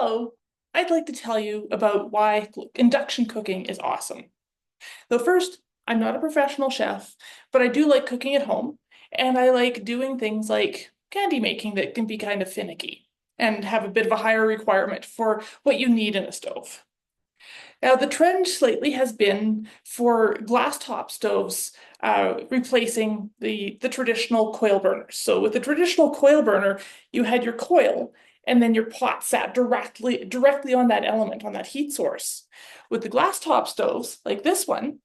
So I'd like to tell you about why induction cooking is awesome. Though first, I'm not a professional chef, but I do like cooking at home, and I like doing things like candy making that can be kind of finicky and have a bit of a higher requirement for what you need in a stove. Now, the trend lately has been for glass top stoves replacing the traditional coil burners. So with the traditional coil burner, you had your coil, and then your pot sat directly on that element, on that heat source. With the glass top stoves, like this one,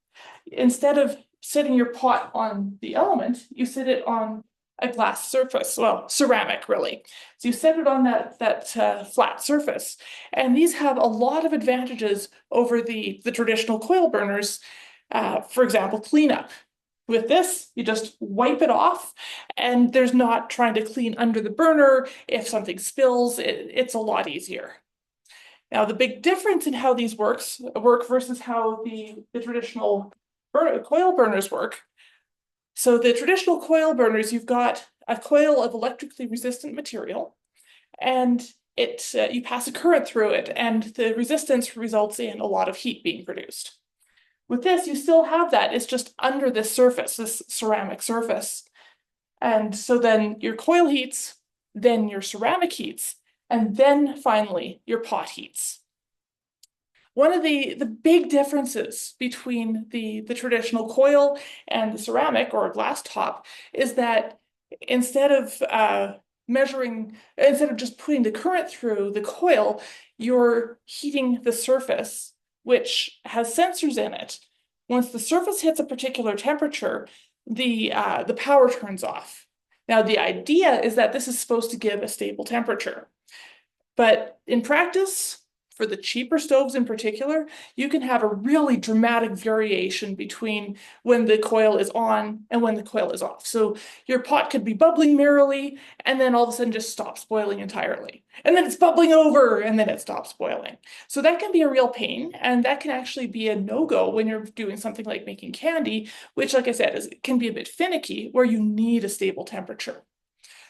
instead of sitting your pot on the element, you sit it on a glass surface, well, ceramic really. So you set it on that flat surface, and these have a lot of advantages over the traditional coil burners. For example, cleanup. With this, you just wipe it off, and there's not trying to clean under the burner. If something spills, it's a lot easier. Now, the big difference in how these work versus how the traditional coil burners work. So the traditional coil burners, you've got a coil of electrically resistant material, and you pass a current through it, and the resistance results in a lot of heat being produced. With this, you still have that. It's just under this surface, this ceramic surface. And so then your coil heats, then your ceramic heats, and then finally your pot heats. One of the big differences between the traditional coil and the ceramic or glass top is that instead of instead of just putting the current through the coil, you're heating the surface, which has sensors in it. Once the surface hits a particular temperature, the power turns off. Now, the idea is that this is supposed to give a stable temperature. But in practice, for the cheaper stoves in particular, you can have a really dramatic variation between when the coil is on and when the coil is off. So your pot could be bubbling merrily and then all of a sudden just stops boiling entirely. And then it's bubbling over and then it stops boiling. So that can be a real pain, and that can actually be a no-go when you're doing something like making candy, which, like I said, can be a bit finicky, where you need a stable temperature.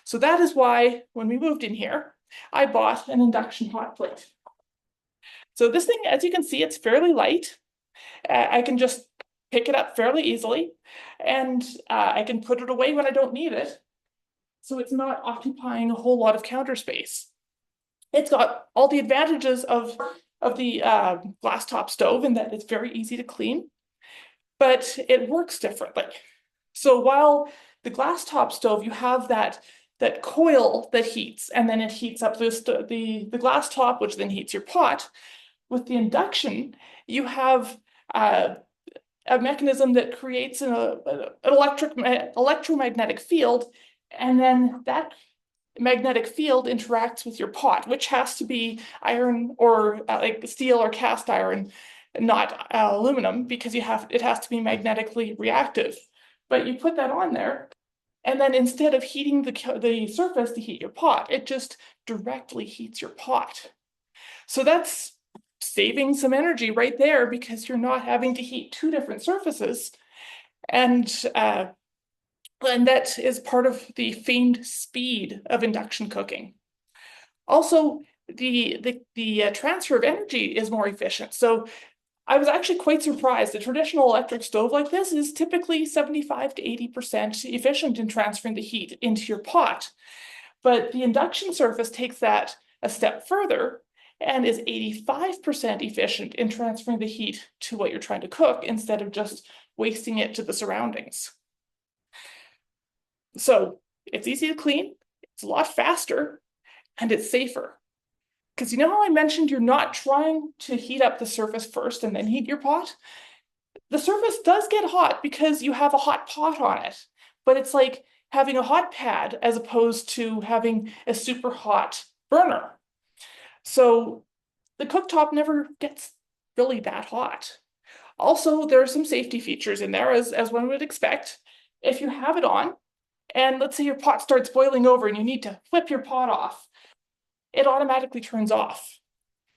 So that is why when we moved in here, I bought an induction hot plate. So this thing, as you can see, it's fairly light. I can just pick it up fairly easily, and I can put it away when I don't need it. So it's not occupying a whole lot of counter space. It's got all the advantages of the glass top stove in that it's very easy to clean, but it works differently. So while the glass top stove, you have that coil that heats, and then it heats up the glass top, which then heats your pot. With the induction, you have a mechanism that creates an electromagnetic field, and then that magnetic field interacts with your pot, which has to be iron or like steel or cast iron, not aluminum, because it has to be magnetically reactive. But you put that on there, and then instead of heating the surface to heat your pot, it just directly heats your pot. So that's saving some energy right there, because you're not having to heat two different surfaces. And that is part of the famed speed of induction cooking. Also, the transfer of energy is more efficient. So I was actually quite surprised. The traditional electric stove like this is typically 75 to 80% efficient in transferring the heat into your pot. But the induction surface takes that a step further and is 85% efficient in transferring the heat to what you're trying to cook, instead of just wasting it to the surroundings. So it's easy to clean, it's a lot faster, and it's safer. Because you know how I mentioned you're not trying to heat up the surface first and then heat your pot? The surface does get hot because you have a hot pot on it, but it's like having a hot pad as opposed to having a super hot burner. So the cooktop never gets really that hot. Also, there are some safety features in there, as one would expect. If you have it on, and let's say your pot starts boiling over and you need to flip your pot off, it automatically turns off.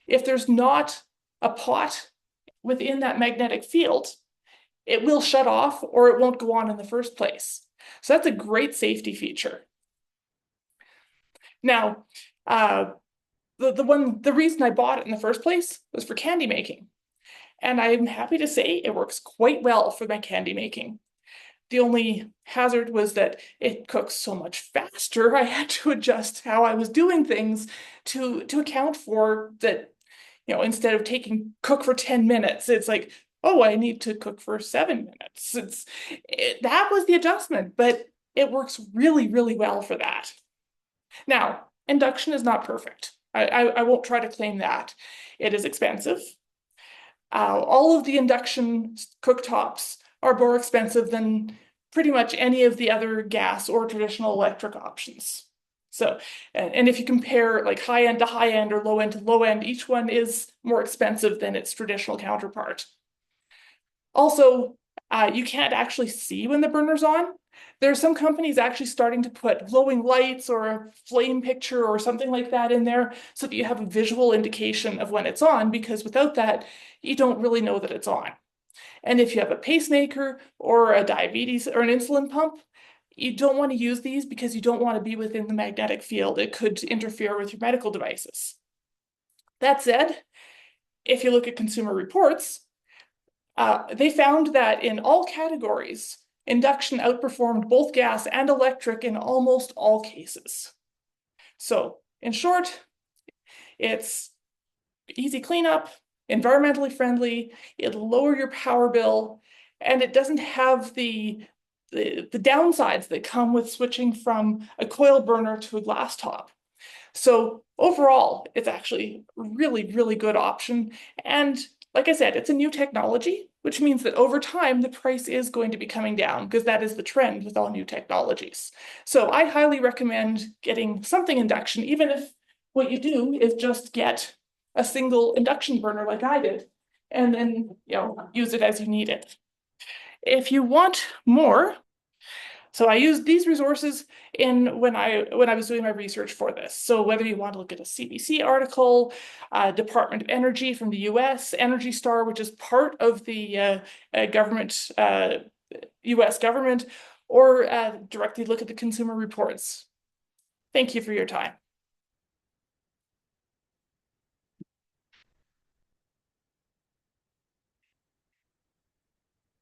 If there's not a pot within that magnetic field, it will shut off or it won't go on in the first place. So that's a great safety feature. Now, the reason I bought it in the first place was for candy making. And I'm happy to say it works quite well for my candy making. The only hazard was that it cooks so much faster. I had to adjust how I was doing things to account for that, instead of taking cook for 10 minutes, it's like, oh, I need to cook for 7 minutes. That was the adjustment, but it works really, really well for that. Now, induction is not perfect. I won't try to claim that. It is expensive. All of the induction cooktops are more expensive than pretty much any of the other gas or traditional electric options. So, and if you compare like high end to high end or low end to low end, each one is more expensive than its traditional counterpart. Also, you can't actually see when the burner's on. There are some companies actually starting to put glowing lights or a flame picture or something like that in there so that you have a visual indication of when it's on, because without that, you don't really know that it's on. And if you have a pacemaker or a diabetes or an insulin pump, you don't want to use these because you don't want to be within the magnetic field. It could interfere with your medical devices. That said, if you look at Consumer Reports, they found that in all categories, induction outperformed both gas and electric in almost all cases. So, in short, it's easy cleanup, environmentally friendly, it'll lower your power bill, and it doesn't have the downsides that come with switching from a coil burner to a glass top. So overall, it's actually a really, really good option. And like I said, it's a new technology, which means that over time, the price is going to be coming down because that is the trend with all new technologies. So I highly recommend getting something induction, even if what you do is just get a single induction burner like I did, and then use it as you need it. If you want more, so I used these resources in when I was doing my research for this. So whether you want to look at a CBC article, Department of Energy from the US, Energy Star, which is part of the government, US government, or directly look at the Consumer Reports. Thank you for your time.